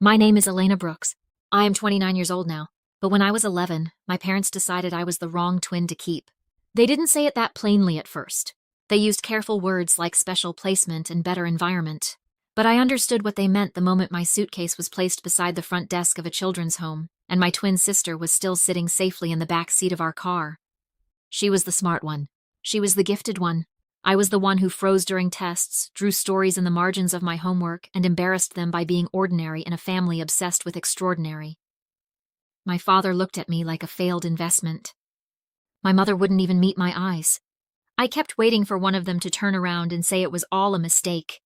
My name is Elena Brooks. I am 29 years old now, but when I was 11, my parents decided I was the wrong twin to keep. They didn't say it that plainly at first. They used careful words like special placement and better environment. But I understood what they meant the moment my suitcase was placed beside the front desk of a children's home, and my twin sister was still sitting safely in the back seat of our car. She was the smart one. She was the gifted one. I was the one who froze during tests, drew stories in the margins of my homework, and embarrassed them by being ordinary in a family obsessed with extraordinary. My father looked at me like a failed investment. My mother wouldn't even meet my eyes. I kept waiting for one of them to turn around and say it was all a mistake.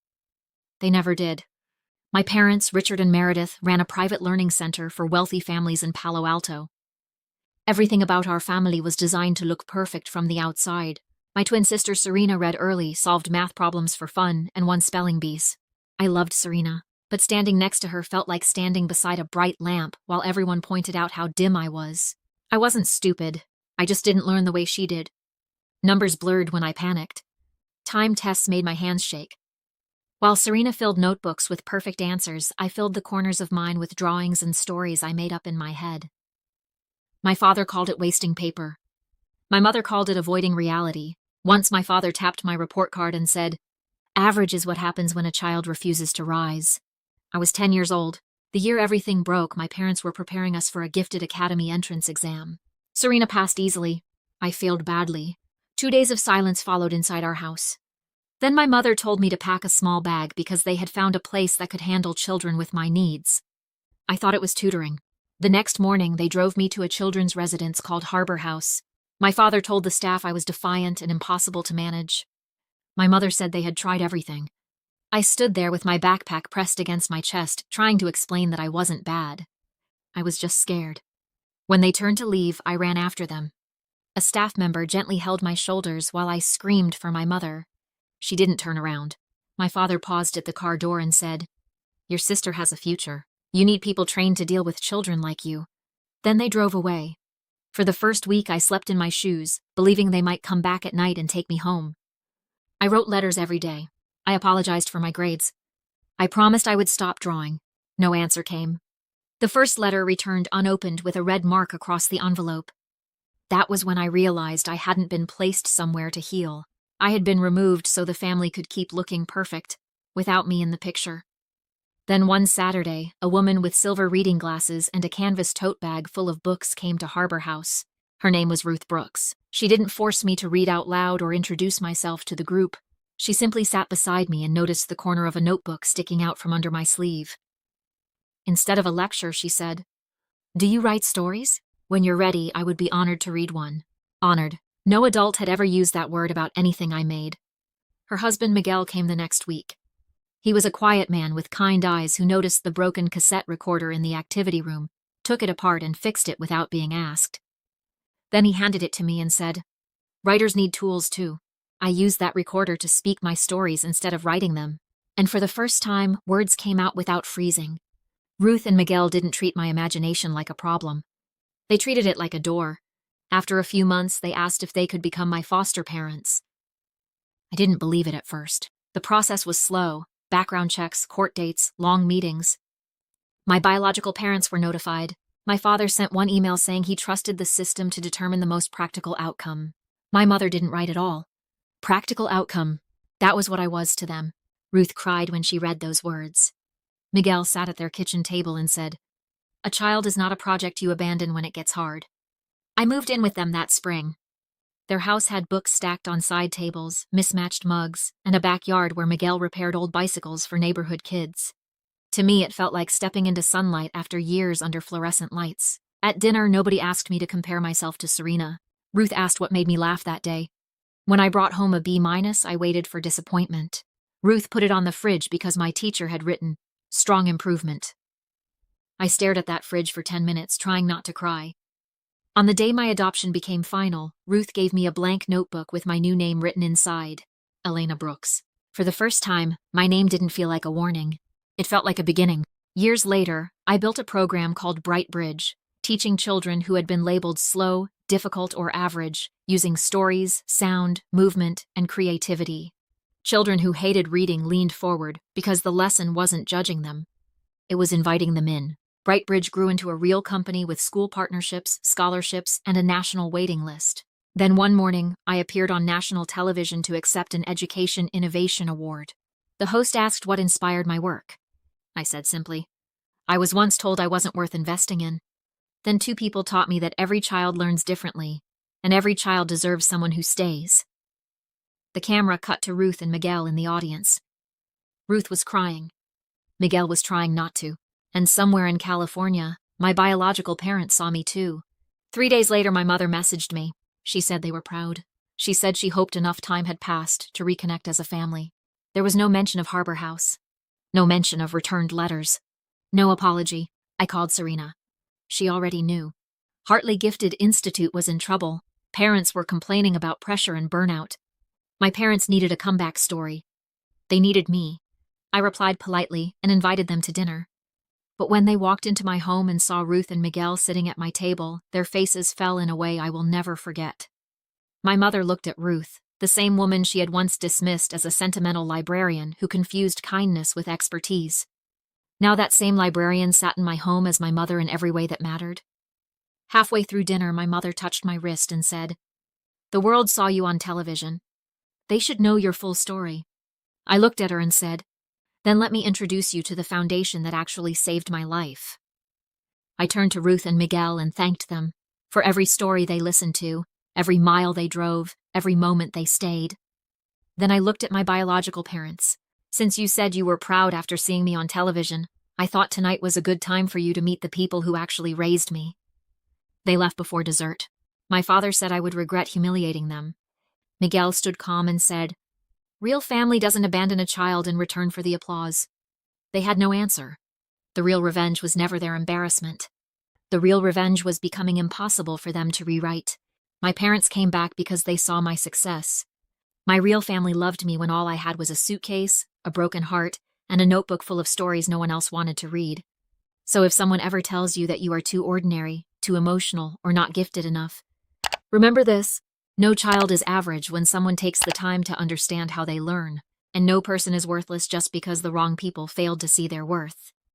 They never did. My parents, Richard and Meredith, ran a private learning center for wealthy families in Palo Alto. Everything about our family was designed to look perfect from the outside. My twin sister Serena read early, solved math problems for fun, and won spelling bees. I loved Serena, but standing next to her felt like standing beside a bright lamp while everyone pointed out how dim I was. I wasn't stupid. I just didn't learn the way she did. Numbers blurred when I panicked. Time tests made my hands shake. While Serena filled notebooks with perfect answers, I filled the corners of mine with drawings and stories I made up in my head. My father called it wasting paper. My mother called it avoiding reality. Once my father tapped my report card and said, "Average is what happens when a child refuses to rise." I was 10 years old. The year everything broke, my parents were preparing us for a gifted academy entrance exam. Serena passed easily. I failed badly. 2 days of silence followed inside our house. Then my mother told me to pack a small bag because they had found a place that could handle children with my needs. I thought it was tutoring. The next morning, they drove me to a children's residence called Harbor House. My father told the staff I was defiant and impossible to manage. My mother said they had tried everything. I stood there with my backpack pressed against my chest, trying to explain that I wasn't bad. I was just scared. When they turned to leave, I ran after them. A staff member gently held my shoulders while I screamed for my mother. She didn't turn around. My father paused at the car door and said, "Your sister has a future. You need people trained to deal with children like you." Then they drove away. For the first week, I slept in my shoes, believing they might come back at night and take me home. I wrote letters every day. I apologized for my grades. I promised I would stop drawing. No answer came. The first letter returned unopened with a red mark across the envelope. That was when I realized I hadn't been placed somewhere to heal. I had been removed so the family could keep looking perfect, without me in the picture. Then one Saturday, a woman with silver reading glasses and a canvas tote bag full of books came to Harbor House. Her name was Ruth Brooks. She didn't force me to read out loud or introduce myself to the group. She simply sat beside me and noticed the corner of a notebook sticking out from under my sleeve. Instead of a lecture, she said, "Do you write stories? When you're ready, I would be honored to read one." Honored. No adult had ever used that word about anything I made. Her husband Miguel came the next week. He was a quiet man with kind eyes who noticed the broken cassette recorder in the activity room, took it apart and fixed it without being asked. Then he handed it to me and said, "Writers need tools too." I used that recorder to speak my stories instead of writing them, and for the first time, words came out without freezing. Ruth and Miguel didn't treat my imagination like a problem. They treated it like a door. After a few months, they asked if they could become my foster parents. I didn't believe it at first. The process was slow. Background checks, court dates, long meetings. My biological parents were notified. My father sent one email saying he trusted the system to determine the most practical outcome. My mother didn't write at all. Practical outcome. That was what I was to them. Ruth cried when she read those words. Miguel sat at their kitchen table and said, "A child is not a project you abandon when it gets hard." I moved in with them that spring. Their house had books stacked on side tables, mismatched mugs, and a backyard where Miguel repaired old bicycles for neighborhood kids. To me, it felt like stepping into sunlight after years under fluorescent lights. At dinner, nobody asked me to compare myself to Serena. Ruth asked what made me laugh that day. When I brought home a B-, I waited for disappointment. Ruth put it on the fridge because my teacher had written, "Strong improvement." I stared at that fridge for 10 minutes, trying not to cry. On the day my adoption became final, Ruth gave me a blank notebook with my new name written inside, Elena Brooks. For the first time, my name didn't feel like a warning. It felt like a beginning. Years later, I built a program called Bright Bridge, teaching children who had been labeled slow, difficult, or average, using stories, sound, movement, and creativity. Children who hated reading leaned forward because the lesson wasn't judging them. It was inviting them in. Brightbridge grew into a real company with school partnerships, scholarships, and a national waiting list. Then one morning, I appeared on national television to accept an Education Innovation Award. The host asked what inspired my work. I said simply, I was once told I wasn't worth investing in. Then two people taught me that every child learns differently, and every child deserves someone who stays. The camera cut to Ruth and Miguel in the audience. Ruth was crying. Miguel was trying not to. And somewhere in California, my biological parents saw me too. 3 days later, my mother messaged me. She said they were proud. She said she hoped enough time had passed to reconnect as a family. There was no mention of Harbor House. No mention of returned letters. No apology. I called Serena. She already knew. Hartley Gifted Institute was in trouble. Parents were complaining about pressure and burnout. My parents needed a comeback story. They needed me. I replied politely and invited them to dinner. But when they walked into my home and saw Ruth and Miguel sitting at my table, their faces fell in a way I will never forget. My mother looked at Ruth, the same woman she had once dismissed as a sentimental librarian who confused kindness with expertise. Now that same librarian sat in my home as my mother in every way that mattered. Halfway through dinner, my mother touched my wrist and said, "The world saw you on television. They should know your full story." I looked at her and said, "Then let me introduce you to the foundation that actually saved my life." I turned to Ruth and Miguel and thanked them for every story they listened to, every mile they drove, every moment they stayed. Then I looked at my biological parents. "Since you said you were proud after seeing me on television, I thought tonight was a good time for you to meet the people who actually raised me." They left before dessert. My father said I would regret humiliating them. Miguel stood calm and said, "Real family doesn't abandon a child in return for the applause." They had no answer. The real revenge was never their embarrassment. The real revenge was becoming impossible for them to rewrite. My parents came back because they saw my success. My real family loved me when all I had was a suitcase, a broken heart, and a notebook full of stories no one else wanted to read. So if someone ever tells you that you are too ordinary, too emotional, or not gifted enough, remember this: no child is average when someone takes the time to understand how they learn, and no person is worthless just because the wrong people failed to see their worth.